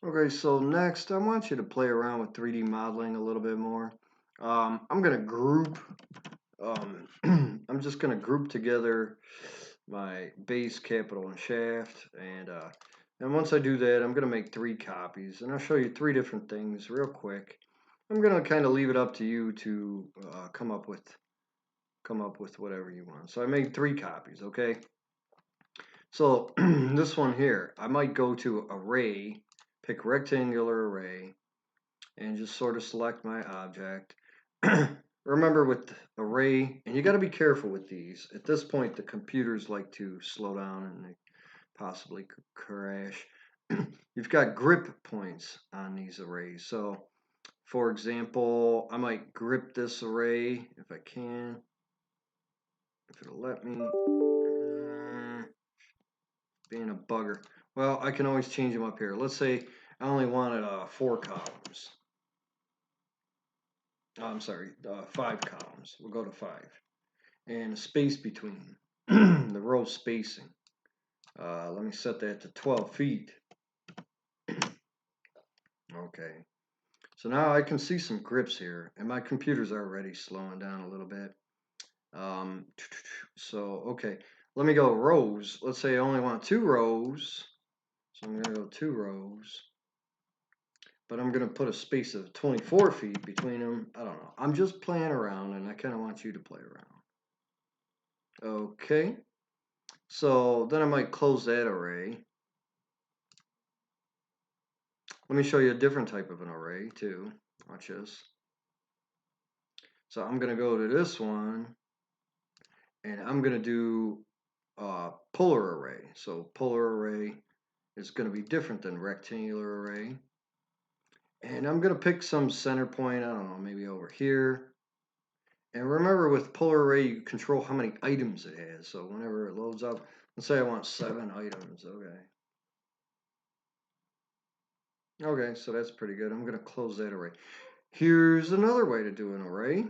Okay, so next I want you to play around with 3D modeling a little bit more. I'm gonna group, I'm just gonna group together my base, capital, and shaft, and once I do that, I'm gonna make 3 copies, and I'll show you 3 different things real quick. I'm gonna kind of leave it up to you to come up with whatever you want. So I made 3 copies, okay? So this one here, I might go to array, pick rectangular array, and just sort of select my object. Remember with array, and you got to be careful with these. At this point, the computers like to slow down and they possibly could crash. You've got grip points on these arrays. So, for example, I might grip this array if I can, if it'll let me. Being a bugger. Well, I can always change them up here. Let's say I only wanted 4 columns. I'm sorry, 5 columns. We'll go to 5. And a space between the row spacing. Let me set that to 12 feet. Okay. So now I can see some grips here, and my computer's already slowing down a little bit. So, okay. Let me go rows. Let's say I only want 2 rows. So I'm going to go 2 rows. But I'm going to put a space of 24 feet between them. I don't know. I'm just playing around, and I kind of want you to play around. Okay. So then I might close that array. Let me show you a different type of an array too. Watch this. So I'm going to go to this one, and I'm going to do polar array. So polar array is going to be different than rectangular array. And I'm going to pick some center point, I don't know, maybe over here. And remember with polar array, you control how many items it has. So whenever it loads up, let's say I want 7 items. Okay. Okay, so that's pretty good. I'm going to close that array. Here's another way to do an array.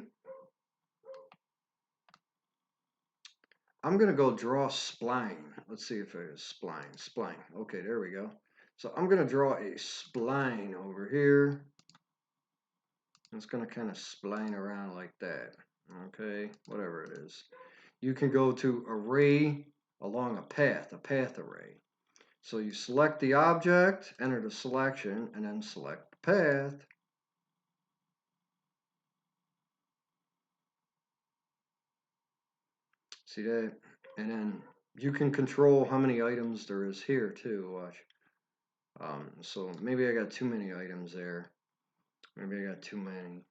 I'm going to go draw spline. Let's see if it is spline. Spline. Okay, there we go. So I'm going to draw a spline over here. It's going to kind of spline around like that. Okay, whatever it is. You can go to array along a path array. So you select the object, enter the selection, and then select the path. See that? And then you can control how many items there is here too. Watch. So maybe I got too many items there. Maybe I got too many.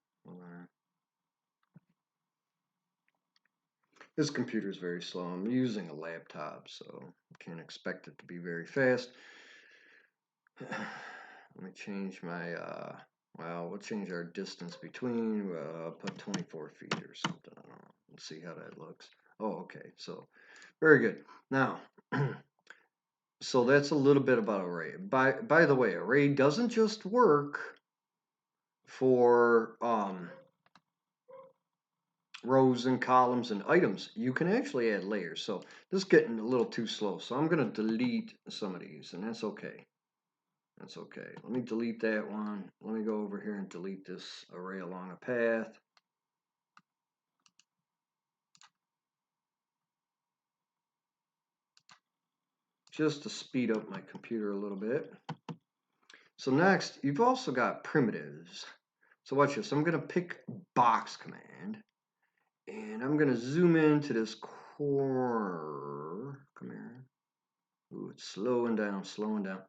This computer is very slow. I'm using a laptop, so I can't expect it to be very fast. Let me change my, well, we'll change our distance between, put 24 feet or something. I don't know. Let's see how that looks. Oh, okay. So, very good. Now, so that's a little bit about array. By the way, array doesn't just work for rows and columns and items. You can actually add layers. So this is getting a little too slow. So I'm going to delete some of these, and that's okay. That's okay. Let me delete that one. Let me go over here and delete this array along a path. Just to speed up my computer a little bit. So next, you've also got primitives. So watch this. I'm going to pick box command. And I'm going to zoom into this corner. Come here. Ooh, it's slowing down, slowing down.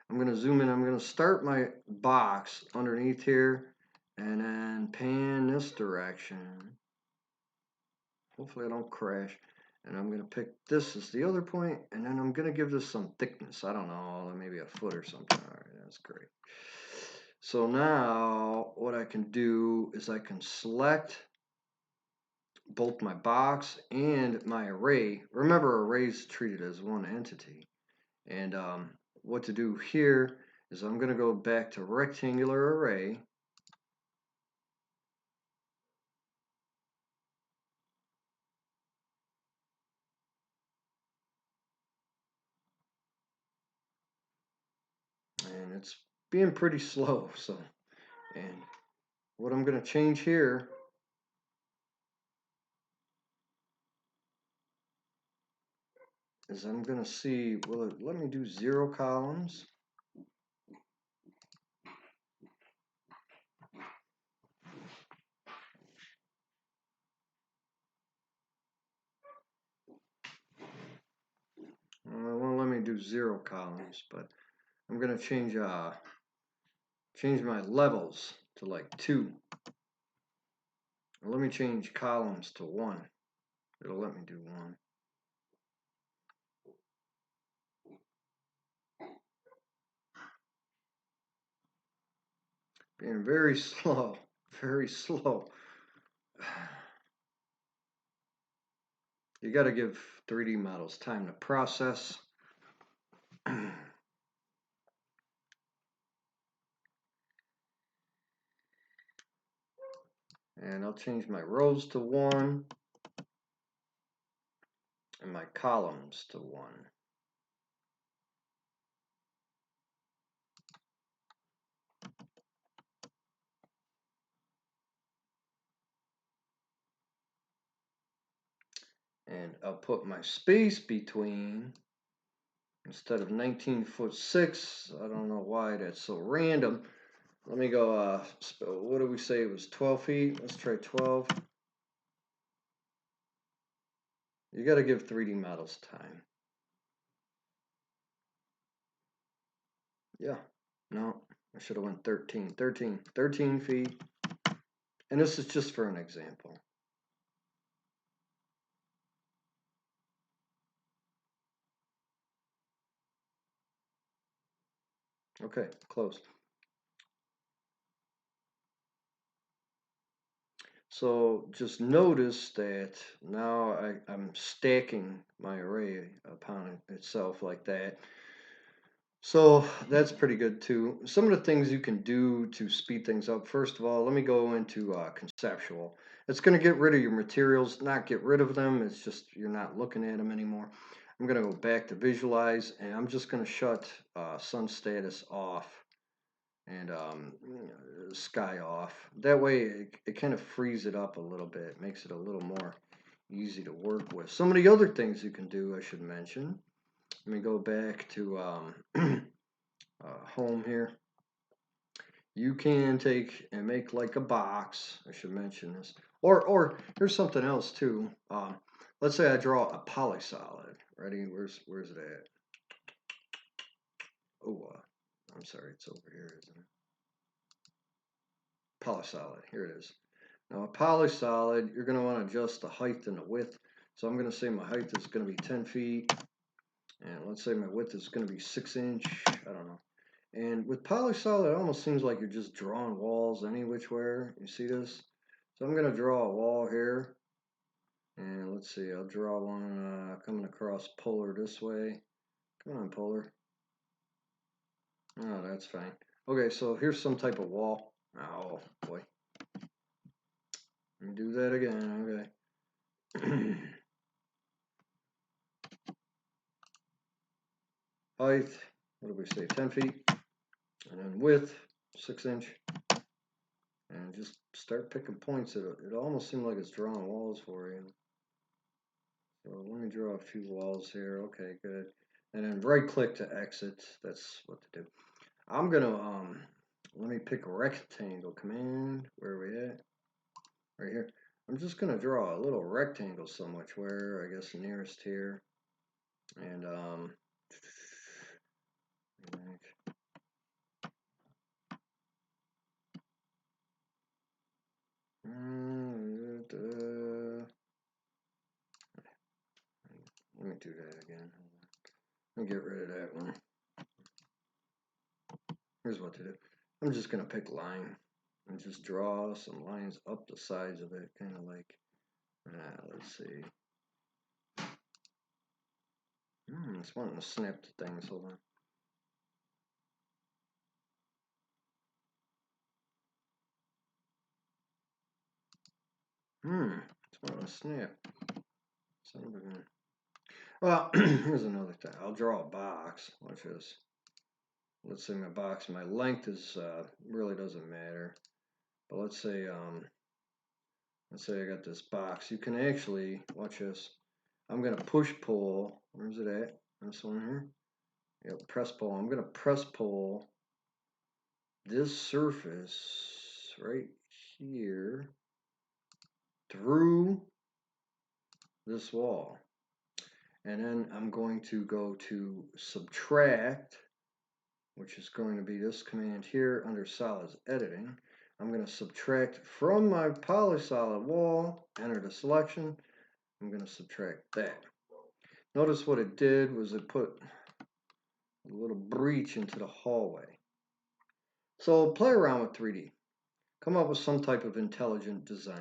I'm going to zoom in. I'm going to start my box underneath here and then pan this direction. Hopefully I don't crash. And I'm going to pick this as the other point, and then I'm going to give this some thickness. I don't know, maybe a foot or something. All right, that's great. So now what I can do is I can select both my box and my array. Remember, arrays treated as one entity. And what to do here is I'm going to go back to rectangular array. And it's being pretty slow. So, and what I'm going to change here is I'm going to see, will it let me do 0 columns? It won't let me do 0 columns, but I'm going to change my levels to like 2. Let me change columns to 1. It'll let me do 1. Being very slow, very slow. You got to give 3D models time to process. And I'll change my rows to 1 and my columns to 1. And I'll put my space between, instead of 19'6", I don't know why that's so random. Let me go, what did we say it was, 12 feet? Let's try 12. You got to give 3D models time. Yeah, no, I should have went 13 feet. And this is just for an example. Okay, close. So just notice that now I'm stacking my array upon itself like that. So that's pretty good too. Some of the things you can do to speed things up. First of all, let me go into conceptual. It's going to get rid of your materials, not get rid of them. It's just you're not looking at them anymore. I'm going to go back to visualize, and I'm just going to shut sun status off and sky off. That way it kind of frees it up a little bit, makes it a little more easy to work with. Some of the other things you can do I should mention. Let me go back to home here. You can take and make like a box. I should mention this. Or here's something else too. Let's say I draw a polysolid. Ready? Where's it at? Oh, I'm sorry, it's over here, isn't it? Polysolid. Here it is. Now a polysolid, you're going to want to adjust the height and the width. So I'm going to say my height is going to be 10 feet. And let's say my width is going to be 6 inch. I don't know. And with polysolid, it almost seems like you're just drawing walls any which way. You see this? So I'm going to draw a wall here. And let's see, I'll draw one coming across polar this way. Come on, polar. Oh, that's fine. Okay, so here's some type of wall. Oh, boy. Let me do that again. Okay. Height, what do we say, 10 feet? And then width, 6 inch. And just start picking points. It almost seems like it's drawing walls for you. So let me draw a few walls here. Okay, good. And then right click to exit. That's what to do. I'm gonna let me pick a rectangle command. Where are we at? Right here. I'm just gonna draw a little rectangle somewhere, where I guess nearest here. And let me do that again. Let me get rid of that one. Here's what to do. I'm just going to pick line and just draw some lines up the sides of it, kind of like, let's see. It's wanting to snap the things. Hold on. It's wanting to snap. Son of a gun. Well, here's another thing. I'll draw a box. Watch this. let's say my box, my length is really doesn't matter. But let's say I got this box. You can actually watch this. I'm gonna push pull. Where's it at? This one here. Yep, press pull. I'm gonna press pull this surface right here through this wall. And then I'm going to go to subtract, which is going to be this command here under solids editing. I'm going to subtract from my polysolid wall, enter the selection. I'm going to subtract that. Notice what it did was it put a little breach into the hallway. So play around with 3D. Come up with some type of intelligent design.